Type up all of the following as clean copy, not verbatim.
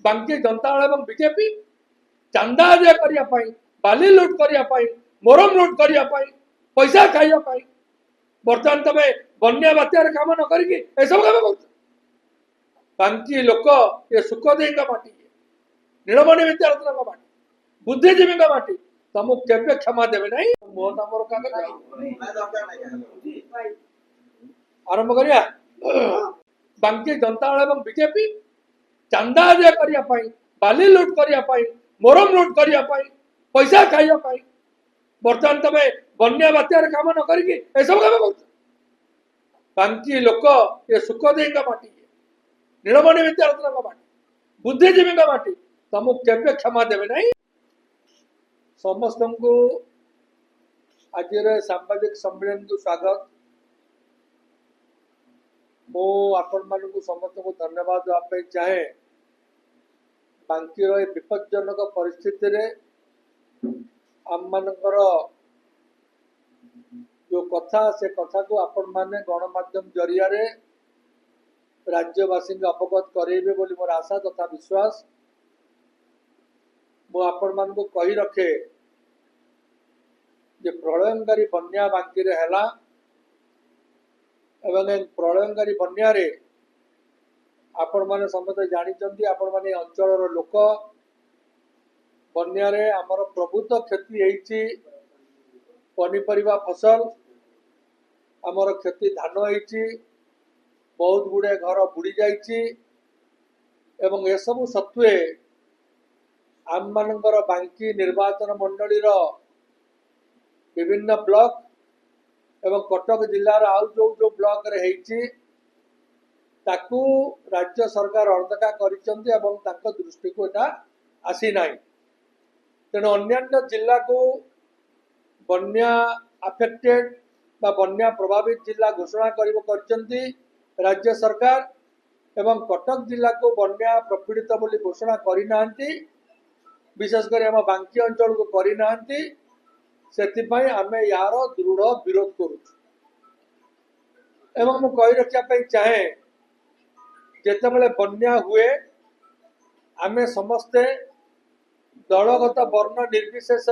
बांकी जनता दल एवं बीजेपी चांदा आदाय करने बाली लुट करने मोरम लुट करने पैसा खाई बर्तमान तुम बन्या बात्यार काम न करी सब कम कर बांकी लोक ये सुखदेई माटी नीलमणि विद्यारत्न माटी बुद्धिजीवी माटी तुमको केवे क्षमा देवे ना मोह नंबर आरंभ करिया बांकी जनता दल एवं बीजेपी चांदा आदाय करने बाली लुट करने मोरम लुट करने पैसा खाई बर्तमान तुम बन्या बात्यार काम न करी सब कम कर बांकी लोक ये सुखदेई माटी नीलमणि विद्यारत्न माटी बुद्धिजीवी माटी तुमको केवे क्षमा देवे ना समस्त को आज सांबादिक सम्मेलन को स्वागत मो आपण मान समस्त को धन्यवाद देवाई चाहे बांकीर विपज्जनक परिस्थिति रे आम मानकर जो कथा से कथा को आपण माने गणमाध्यम जरिया रे राज्यवासी अवगत करेबे बोली मोर आशा तथा विश्वास मु आपण मान को कही रखे जे प्रलयंकारी बन्या बांकी रे हैला एवं प्रलयंकारी बन्या रे आपण माने समस्त जानिचंती आपण माने अंचल लोक बन्या रे हमर प्रभुत क्षति हेची पनीपरिबा फसल हमर क्षति धान हेची बहुत गुड़े घर बुड़ी जाइछि एवं ए सब सत्वे आम मानकर बांकी निर्वाचन मंडली विभिन्न ब्लॉक एवं कटक जिलार आउ जो जो ब्लॉक रे हेछि ताकू राज्य सरकार अणदेखा करिसंती एवं तांको दृष्टि को एटा आसी नाही तेणु अन्य जिला को बन्या अफेक्टेड बा बन्या प्रभावित जिला घोषणा करिसंती राज्य सरकार एवं कटक जिला को बन्या प्रपीड़ित बोली घोषणा करना विशेषकर आम बांकी अंचल को करना से आम यार दृढ़ विरोध करुँ एवं मु कही रखा चाहे जिते बन्या हुए आमे समस्ते दलगत वर्ण निर्विशेष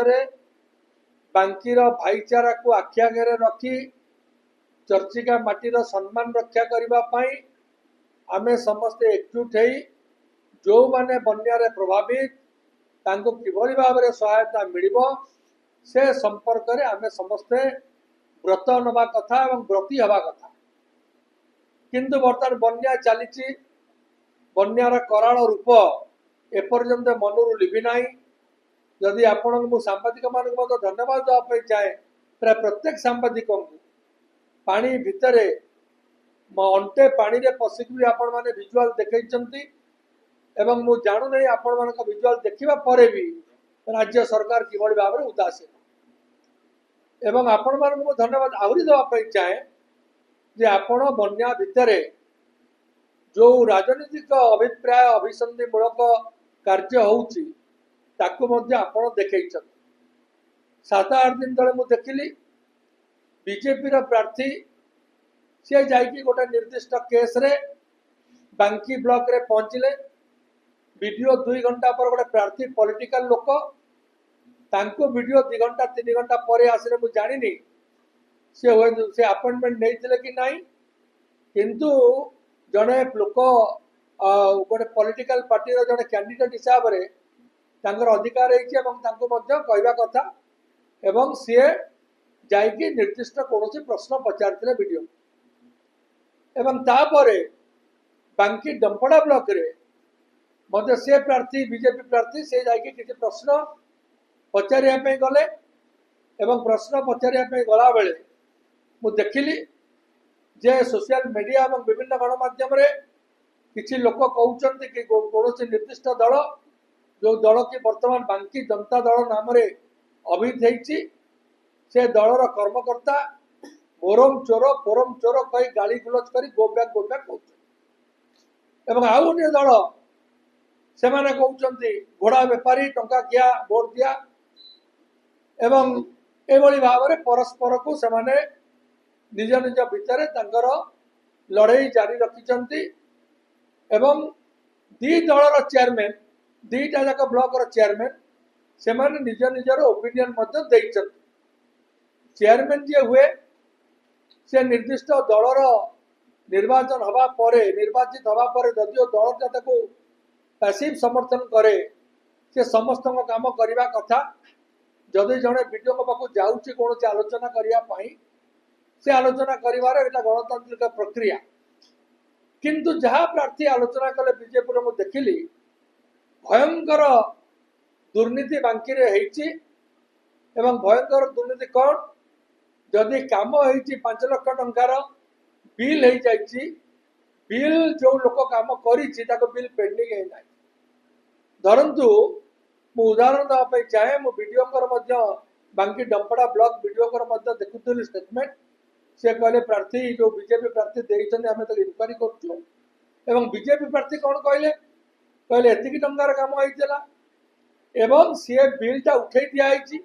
बांकीर भाईचारा को आखि आगे रखी चर्चिका माटीर सम्मान रक्षा करने आमे समस्ते एकजुट हो जो माने बन्या रे प्रभावित तांको किभली भाव में सहायता मिलिबो से संपर्क रे आमे समस्ते व्रत नवा कथा एवं व्रती हवा कथा किंतु बर्तमान बन्या चली बन्यार कराल रूप एपर्यंत मनरू लिभि ना जदि आपण सांबादिक मान धन्यवाद देवाई चाहे प्राय प्रत्येक सांबादिक को पानी भितर अंटे पानी रे पशिक भी आपण माने विजुअल देखैचंती एवं मु जानु नहीं आपण मान विजुअल देखिबा परे भी राज्य सरकार किभली भाव में उदासीन एवं आपण मान धन्यवाद आहुरी देवाई चाहे जे आपण बन्या भितर जो राजनीतिक अभिप्राय अभिसंधि मूलक कार्य होउची ताकू मध्य आपण देखैचंती 7-8 दिन तले मु देखिली बीजेपी प्रार्थी सी जाकि गोटे निर्दिष्ट केस रे बांकी ब्लॉक रे पहुंचले वीडियो 2 घंटा पर गोटे प्रार्थी पॉलिटिकल लोक तांको वीडियो 2 घंटा 3 घंटा पर आसले मु जानिनी से अपॉइंटमेंट नहीं कि नहीं किंतु जड़े लोक गोटे पॉलिटिकल पार्टी जड़े कैंडिडेट हिसाब से अधिकार कहवा कथा एवं सी जाइए निर्दिष्ट कौन प्रश्न पचार वीडियो एवं तापरे बांकी डंपड़ा ब्लॉक रे मध्य से प्रार्थी बीजेपी प्रार्थी से जाइए किसी प्रश्न पचारे गले एवं प्रश्न पचारे गला बेले मु देखिली जे सोशल मीडिया और विभिन्न गणमाध्यम किसी लोक कहते कि कौन निर्दिष्ट दल जो दल की वर्तमान बांकी जनता दल नाम अभिहित से दलर कर्मकर्ता मोरम चोर पोरम चोर कही गाड़ी गुलज कर गो बैक कहते आउ गोटे दल से कहते घोड़ा बेपारी टंका किया भोट दिया एवं एभली भाव में परस्पर को से निज निज भितर लड़ाई जारी रखिंट एवं दी दलर चेयरमैन दीटा जाक ब्लॉक चेयरमैन से निज निजर ओपिनियन चेयरमैन जी हुए से निर्दिष्ट दलर निर्वाचन हवा परे निर्वाचित हवा परे जदिओ दल पैसिव समर्थन करे से समस्त काम करने कथा जदि जड़े वीडियो पाक जाऊँगी कौन आलोचना करने से आलोचना कर गणतांत्रिक प्रक्रिया किंतु जहाँ प्रार्थी आलोचना कले बीजेपी मुझे देखिली भयंकर दुर्नीति बांकी एवं भयंकर दुर्नीति कौन जदि कम हो 5 लाख टंकार बिल हो जाइए बिल जो लोक कम करी बिल पेंडिंग है ना धरतु मु उदाहरण देवाई चाहे मु वीडियो बांकी डंपड़ा ब्लॉक वीडियो देखुली स्टेटमेंट से कहले प्रार्थी जो बीजेपी प्रार्थी देते आम तो इनक्वारी कर बीजेपी प्रार्थी कौन कहले कहले एतिकी टंकार काम होता एवं सी बिलटा उठे दिखाई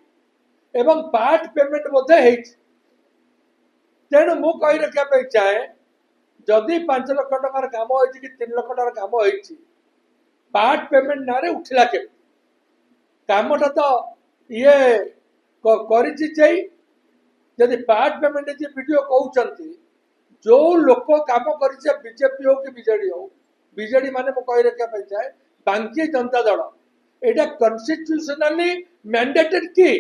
एवं पार्ट पेमेंट बोधे तेणु मु कही रखा चाहे जदि 5 लाख टंकार काम हो 3 लाख टंकार काम हो पार्ट पेमेंट ना उठिला के कामटा तो ये करी जदि पार्ट पेमेंट वीडियो कहते जो लोक काम कर बीजेपी हो कि बीजेडी माने मु कही रखा चाहे बांकी जनता दल एटा कन्स्टिट्यूशनली मैंडेटेड कि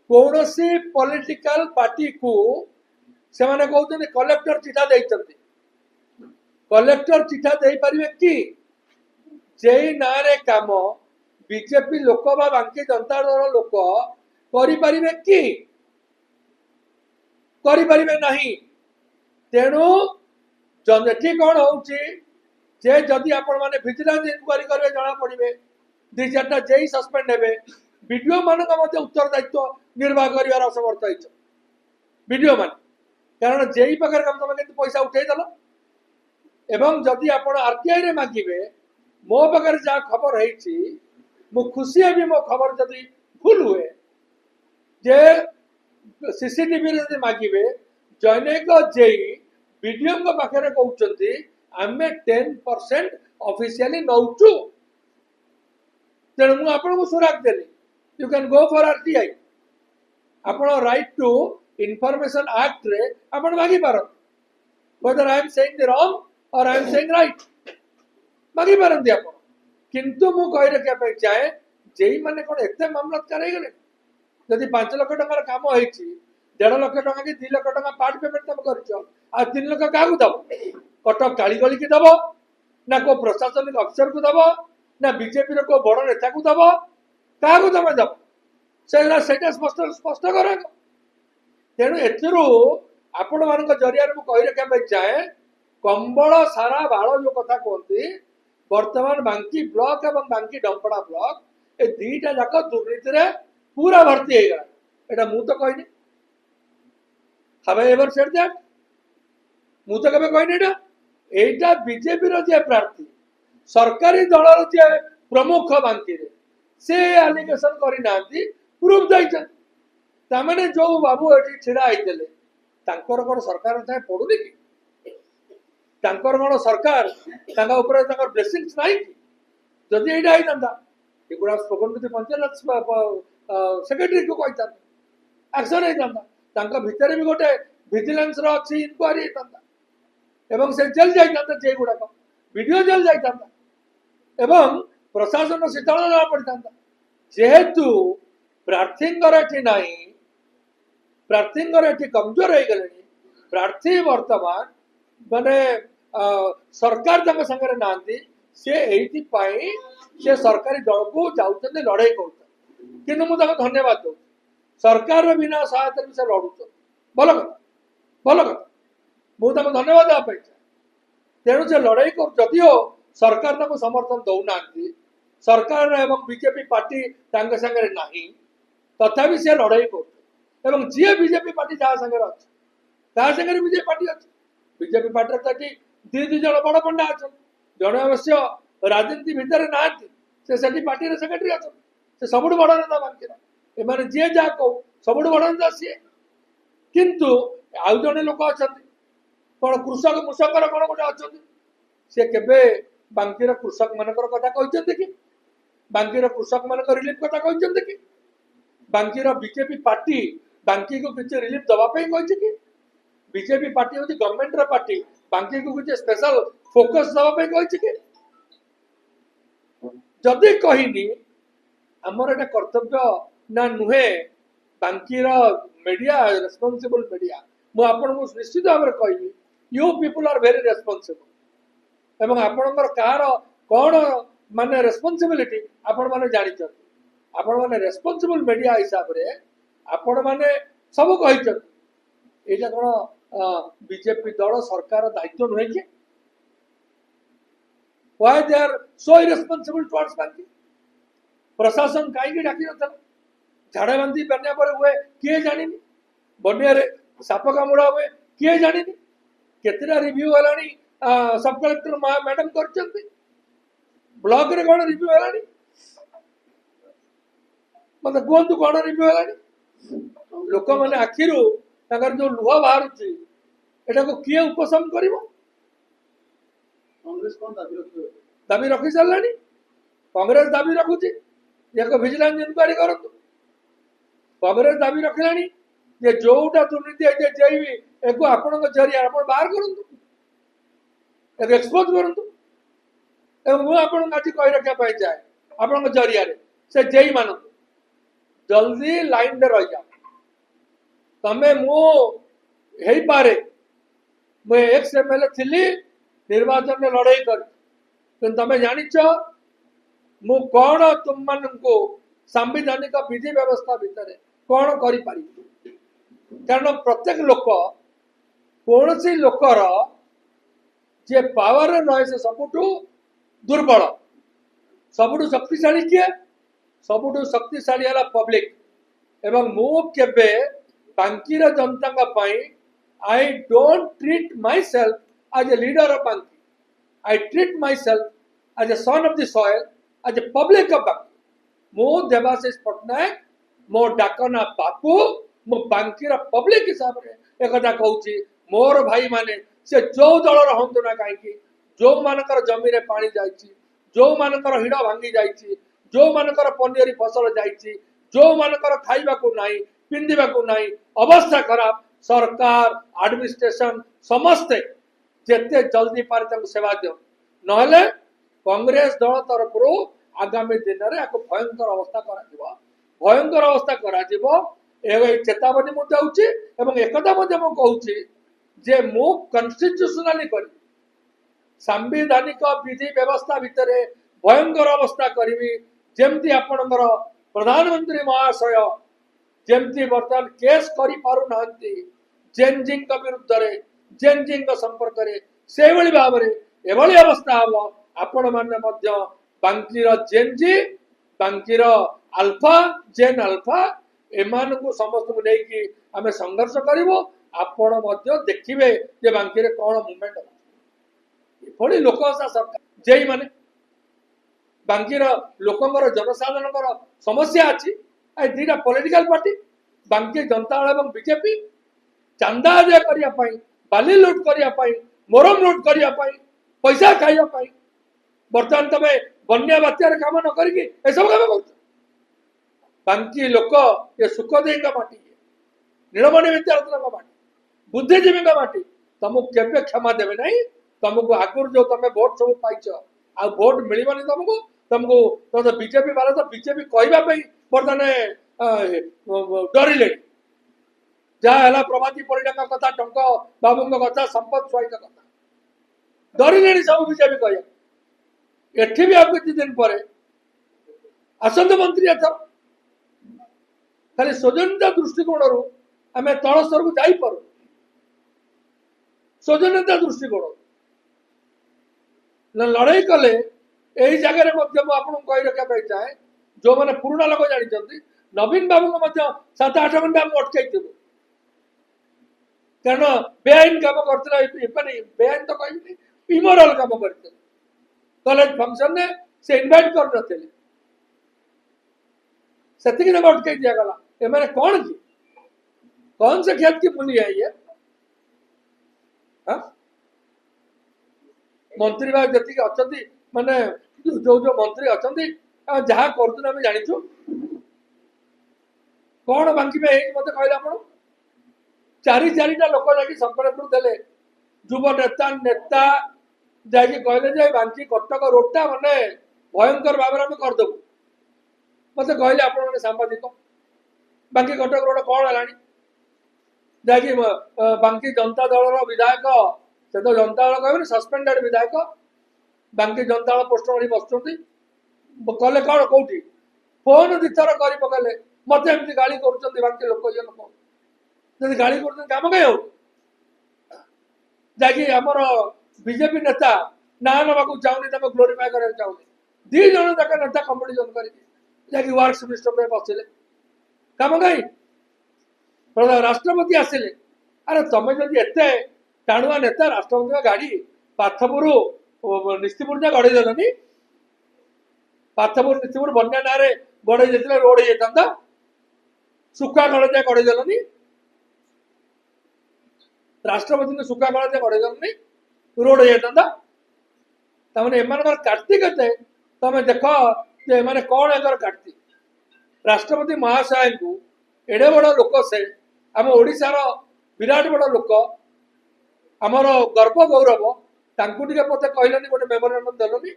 कौन सी पॉलिटिकल पार्टी को से माने कहते कलेक्टर चिठा देते कलेक्टर चिठा दे पारे कि जे ना काम बीजेपी लोक बा बांकी जनता दल लोक करें कि करें नहीं तेणु ये कौन हो जदि आपण मैंने विजिलेंस इंक्वारी करेंगे जना पड़े 2-4टा जेई सस्पेंड हे वीडियो मान उत्तर दायित्व निर्वाह कर समर्थ वीडियो मान कारण जेई पाखे तुम पैसा उठेदेल एवं जदि आप आरटीआई मांगे मो पाखे जहाँ खबर है खुशी है मो खबर जदि भूल हुए जे सीसीटीवी मांगे जैनिक जेई वीडियो पाखे कहते आम 10% ऑफिशियली नौचु तेणु मुझे सुराग देली you can go for RTI आपण राइट टू इनफॉरमेशन एक्ट रे आपण मागी पारन whether I am saying the wrong or I am saying right मागी पारन दे आपण किंतु मु कहि रखा चाहे जेई माने कोन एते मामला कराई गले जदि 5 लाख टंकार काम होईची 1.5 लाख टंका कि 2 लाख टंका पार्ट पेमेंट तुम करछो आ 3 लाख काहू दब कटक काली गली की दब ना को प्रशासनिक अफसर को दब ना बीजेपी को बड़ नेता को दब क्या तुम दब से स्पष्ट स्पष्ट कर तेणु एथिरू आपण मान जरिया कही रखा चाहे कंबल सारा बाड़ जो कथा कहती वर्तमान बांकी ब्लॉक एवं बांकी डंपड़ा ब्लॉक ए 2टा जाक दुर्नीति पूरा भर्ती हो गला एटा मु तो कहनी हाव आई एवर सेड दैट मु तो केबे कहनी एटा बीजेपी रो जे प्रार्थी सरकारी दल रो जे प्रमुख बांकी रे से एलिगेशन करी नांती प्रूफ दैछन तामाने जो बाबू एठी छिड़ा आइतले तांकर कोन सरकार थाए पडुनी कि तांकर कोन सरकार तांगा ऊपर तांकर ब्लेसिंग्स नाही कि जदि एटा आइ तांता एगुडा स्पोकन विथ पंचायत सेक्रेटरी को कहता एक्शन है तांका भितर भी गोटे विजिलेंस रो अछि इंक्वायरी है एवं से जेल जाइता जे गुडा वीडियो जेल जाइता एवं प्रशासन शीतल जमा पड़ता जेहेतु प्रार्थी नहीं प्रार्थी कमजोर हो गले प्रार्थी वर्तमान माने सरकार संगे नांदी से सरकारी दल को जाऊँ लड़ाई कर कि धन्यवाद दूँ सरकार बिना सहायता से लड़ुच भल कथा मुझे धन्यवाद देवाई तेणु से लड़ाई कर जदिओ सरकार समर्थन दौना सरकार एवं बीजेपी पार्टी संगे नहीं तथापि से लड़ाई कर जी बीजेपी पार्टी जहाँ संगे अच्छे बीजेपी पार्टी अच्छे बीजेपी पार्टी तो दी जन बड़ पंडा अच्छा जड़े अवश्य राजनीति भितर ना से पार्टी सेक्रेटरी अच्छा से सब बड़ नेता बांकी एम जी जहाँ कह सब बड़ नेता सी किंतु आउ जड़े लोक अच्छा कौन कृषक मुषकर कौन गोटे अच्छा सी के बांकीर कृषक मानकर कथा कहते कि बांकीर कृषक मान रिलीफ कथा कहते कि बांकीर बीजेपी पार्टी बांकी को किसी रिलीफ दवाई कही कि बीजेपी पार्टी हूँ गवर्नमेंट पार्टी बांकी को किसी स्पेशल फोकस दवाई कही कि जदि कहनी आमर एटा कर्तव्य ना नुहे बांकीर मीडिया रेस्पॉन्सिबल मीडिया मु आपको निश्चित भाव में कहबी you people are very responsible एवं आपणकर कार कौन माने रेस्पॉन्सिबिलिटी आपण माने जानी आपण माने रेस्पॉन्सिबल मीडिया हिसाब रे आपण माने सब कहि एटा कोन बीजेपी दल सरकार दायित्व नुहे कि why they are so irresponsible towards बांकी प्रशासन कहीं डाकी ना झाड़ा बांधी बन्या पर हुए किए जानी बन्या साप कामुड़ा हुए किए जानी केतटा रिव्यू है सब कलेक्टर मैडम कर ब्लॉक रे कौन रिव्यू है मतलब कहतु कौन रिव्यू है लोक मैंने आखिर जो लुह बाहर किए उपशम कर दाबी रखी सारा कांग्रेस दाबी रखुची एक विजिलेंस इनक्वारी करतु कांग्रेस दाबी रखिलानी जे जोटा दुर्नीति है जेबी एक आपण जरिया आप बाहर करतु एक एक्सपोज करतु मुझे आज कही रखा चाहे आपण जरिया से जेई मान जल्दी लाइन रे रही जाओ तमें मुझे मुझे एक्स एमएलए थी निर्वाचन में लड़ाई कर तमें जानिच मु कौन तुम मान को सांविधानिक विधि व्यवस्था भितर कौन कर कारण प्रत्येक लोक कौन सी लोकर जे पावर रहे से सबुठ दुर्बल सबुठ शक्तिशाली किए सबुठ शक्तिशाली है पब्लिक एवं मु केबे बांकीर जनता I don't treat my self as a leader of Banki. I treat myself as a son of the soil, as a public of Banki. मो देवाशीष पट्टनायक मो डाकना बापू मो बांकीर पब्लिक हिसाब से एक कहूँ मोर भाई माने से जो दलर हूँ ना कहीं जो मानकर जमी रे पानी जाइए जो मानकर हिड़ भांगी जाइए जो मानकर पनीरी फसल जाइए जो मानकर खाइबा को नहीं पिंधिबा को नहीं अवस्था खराब सरकार एडमिनिस्ट्रेशन समस्ते जिते जल्दी पारे सेवा दियो नहले कांग्रेस दल तरफ आगामी दिन में भयंकर अवस्था भयंकर अवस्था चेतावनी मुझे एकता कहूँ जे मु कन्स्टिट्यूशनाली कर सांविधानिक विधि व्यवस्था भितर भयंकर अवस्था करी जमती आपणकर प्रधानमंत्री महाशय जमती बर्तमान केस कर पारु नाहंती जेनजी विरुद्ध रे जेनजी संपर्क में से भाव में एभली अवस्था हम आपण मैंने बांकीर जेनजी बांकीर अल्फा जेन अल्फा एमान को समस्त को लेकिन आम संघर्ष करूँ आपण देखिए जे बांकी कौन मुवमेंट होली लोक सरकार जेई माने बांकीर लोकंर जनसाधारण समस्या अच्छी दुईटा पॉलिटिकल पार्टी बांकी जनता दल और बीजेपी चांदा आदाय करने बाली लुट करने मोरम लुट करने पैसा खाई बर्तमान तुम बन्या बात्यार कम न कर सब कम कर बांकी लोक ये सुखदेवी माटी नीलमणि विद्यार्थी माटी बुद्धिजीवी माटी तुमको केवे क्षमा देवे ना तुमको आगुरी जो तुम भोट सब पाइच आ भोट मिलनी तुमको तुमको तो बीजेपी वाला तो बीजेपी कहवाई बर्तमान डरिले जहाँ प्रभाती परिडा कथा टंक बाबू कथा संपद स्वाई कथा डरिले सब बीजेपी कह एठी भी आप किसी दिन पर आसंत मंत्री एथर खाली सौजन्यता दृष्टिकोण आम तल स्तर को जापु सौजन्यता दृष्टिकोण लड़ाई कले यही जगह आपको कही रखा चाहे जो मैंने पुराणा लोक जानते नवीन बाबू को 7-8 घंटा अटकई कारण बेआईन कम करते बेआईन तो कह इमोराल कम करते कॉलेज फंक्शन ने से इनवाइट कर अटकई दिगला एम कौन से खेत की मूल्य है ये मंत्री भाई जी अच्छा माने जो जो मंत्री अच्छा जहाँ कर जाचु कौन बांकी में मत कहले आप चारि चारिटा लोक जाकि संपर्क देले युव नेता नेता जाकि कहले जे बांकी कटक रोडटा माने भयंकर भाव में करदेबू मत कहले आप सांबादिक बांकी कटक रोड कौन है जाकि बांकी जनता दल विधायक से तो जनता दल कह सस्पेंडेड विधायक बांकी जनता दल पोस्टर मारी बस कले कौन कौटी फोन दिथर कर पकेले मत एमती गाड़ी कर बांकी लोक ये लोक जब गाड़ी कर कम कहीं हो जाकि आमर बीजेपी नेता ना नाक चाहूनी ग्लोरीफाए करा चाहूनी दी जन जाक नेता कंपिटिशन कर वर्क्स मिनिस्टर में बसिले कम कहीं राष्ट्रपति आसिले अरे तुम जब एत टाणुआ नेता राष्ट्रपति गाड़ी पाथपुर निस्तीपुर जा गड़े देलनी पाथपुर निस्तीपुर बन्या ना गड़े जाते रोड हो जाता सुखा कल जा गड़े देलनी राष्ट्रपति सुखा कल जा गड़े देलनी रोड हो जाता तमें एम काटती के तुम देख एम कौन एकर काटती राष्ट्रपति महाशय को एडे बड़ लोक से आम ओडार विराट बड़ लोक आमर गर्व गौरव तांकु टिके मत कहलनि गोटे मेमोरेंडम देलनि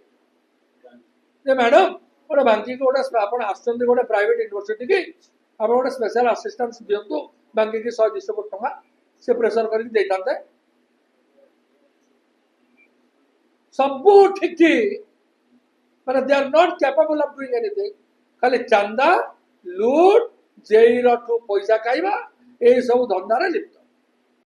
जे मैडम गोटे बांकी को गोटे आप गोटे प्राइवेट यूनिवर्सिटी की आप गोटे स्पेशल असिस्टेंस दिंतु बांकी की 100-200 कोटी टका से प्रेसर करते सबू ठीक माने they are not capable of doing anything खाली चंदा लूट जेईर पैसा खाइबा यही सब धंदार लिप्त।